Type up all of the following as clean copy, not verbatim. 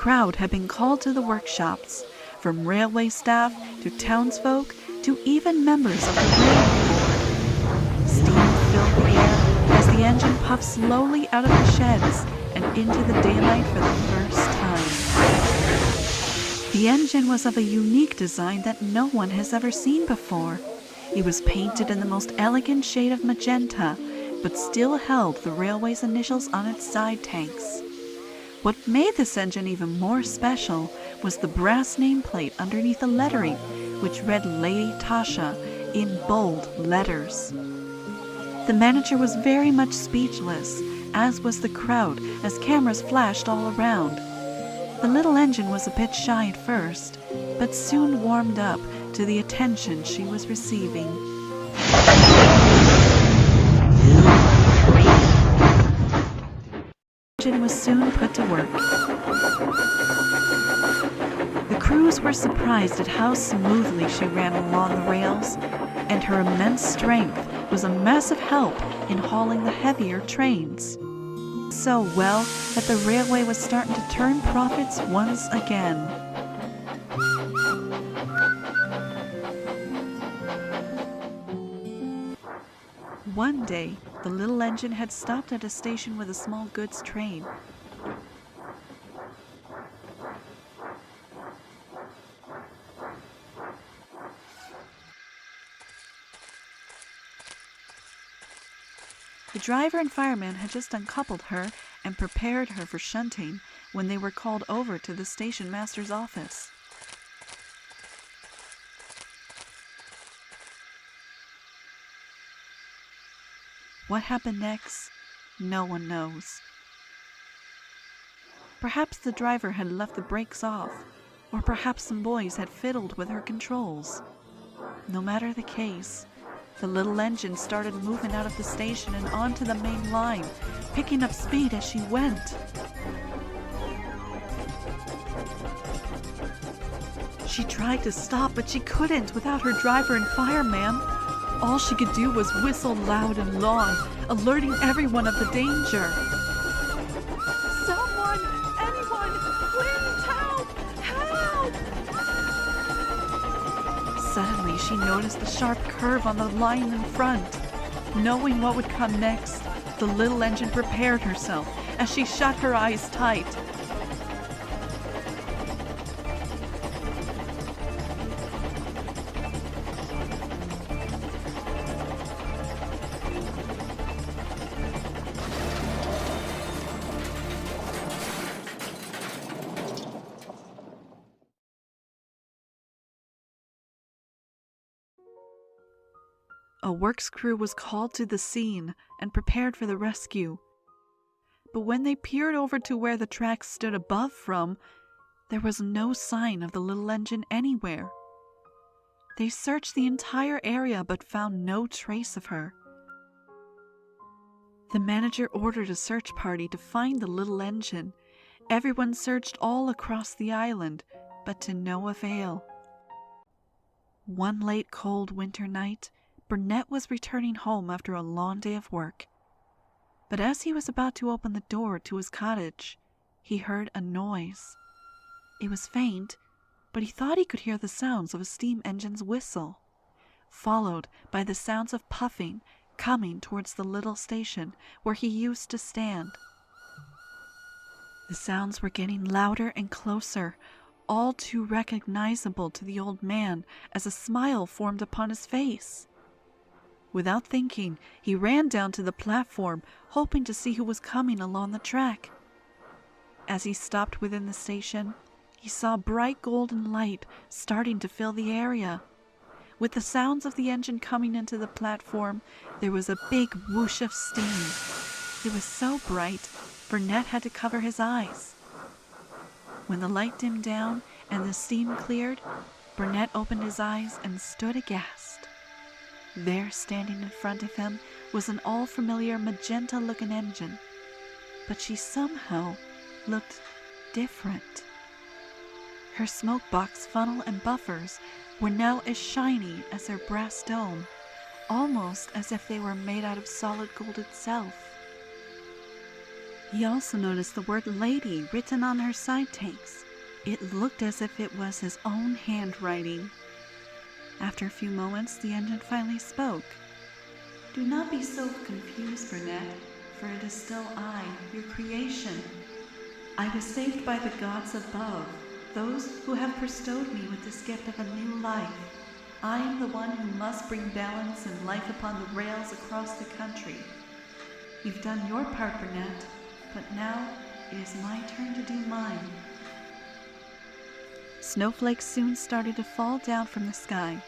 crowd had been called to the workshops, from railway staff to townsfolk to even members of the railway board. Steam filled the air as the engine puffed slowly out of the sheds and into the daylight for the first time. The engine was of a unique design that no one has ever seen before. It was painted in the most elegant shade of magenta, but still held the railway's initials on its side tanks. What made this engine even more special was the brass nameplate underneath the lettering, which read Lady Tasha in bold letters. The manager was very much speechless, as was the crowd, as cameras flashed all around. The little engine was a bit shy at first, but soon warmed up to the attention she was receiving. The engine was soon put to work. The crews were surprised at how smoothly she ran along the rails, and her immense strength was a massive help in hauling the heavier trains. So well that the railway was starting to turn profits once again. One day, the little engine had stopped at a station with a small goods train. The driver and fireman had just uncoupled her and prepared her for shunting when they were called over to the station master's office. What happened next, no one knows. Perhaps the driver had left the brakes off, or perhaps some boys had fiddled with her controls. No matter the case, the little engine started moving out of the station and onto the main line, picking up speed as she went. She tried to stop, but she couldn't without her driver and fireman. All she could do was whistle loud and long, alerting everyone of the danger. Someone! Anyone! Please help! Help! Suddenly, she noticed the sharp curve on the line in front. Knowing what would come next, the little engine prepared herself as she shut her eyes tight. A works crew was called to the scene and prepared for the rescue. But when they peered over to where the tracks stood above from, there was no sign of the little engine anywhere. They searched the entire area but found no trace of her. The manager ordered a search party to find the little engine. Everyone searched all across the island, but to no avail. One late cold winter night, Britt was returning home after a long day of work. But as he was about to open the door to his cottage, he heard a noise. It was faint, but he thought he could hear the sounds of a steam engine's whistle, followed by the sounds of puffing coming towards the little station where he used to stand. The sounds were getting louder and closer, all too recognizable to the old man as a smile formed upon his face. Without thinking, he ran down to the platform, hoping to see who was coming along the track. As he stopped within the station, he saw bright golden light starting to fill the area. With the sounds of the engine coming into the platform, there was a big whoosh of steam. It was so bright, Britt had to cover his eyes. When the light dimmed down and the steam cleared, Britt opened his eyes and stood aghast. There, standing in front of him, was an all-familiar magenta-looking engine, but she somehow looked different. Her smoke box, funnel, and buffers were now as shiny as their brass dome, almost as if they were made out of solid gold itself. He also noticed the word lady written on her side tanks. It looked as if it was his own handwriting. After a few moments, the engine finally spoke. "Do not be so confused, Burnett, for it is still I, your creation. I was saved by the gods above, those who have bestowed me with this gift of a new life. I am the one who must bring balance and life upon the rails across the country. You've done your part, Burnett, but now it is my turn to do mine." Snowflakes soon started to fall down from the sky.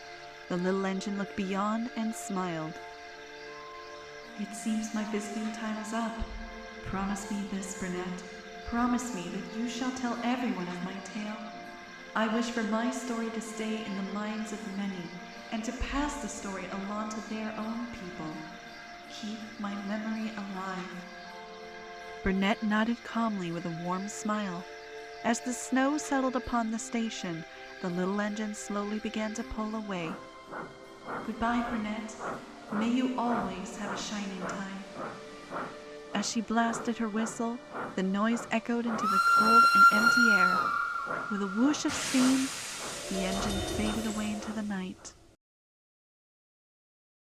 The little engine looked beyond and smiled. "It seems my visiting time is up. Promise me this, Burnett. Promise me that you shall tell everyone of my tale. I wish for my story to stay in the minds of many, and to pass the story along to their own people. Keep my memory alive." Burnett nodded calmly with a warm smile. As the snow settled upon the station, the little engine slowly began to pull away. "Goodbye, Burnett. May you always have a shining time." As she blasted her whistle, the noise echoed into the cold and empty air. With a whoosh of steam, the engine faded away into the night.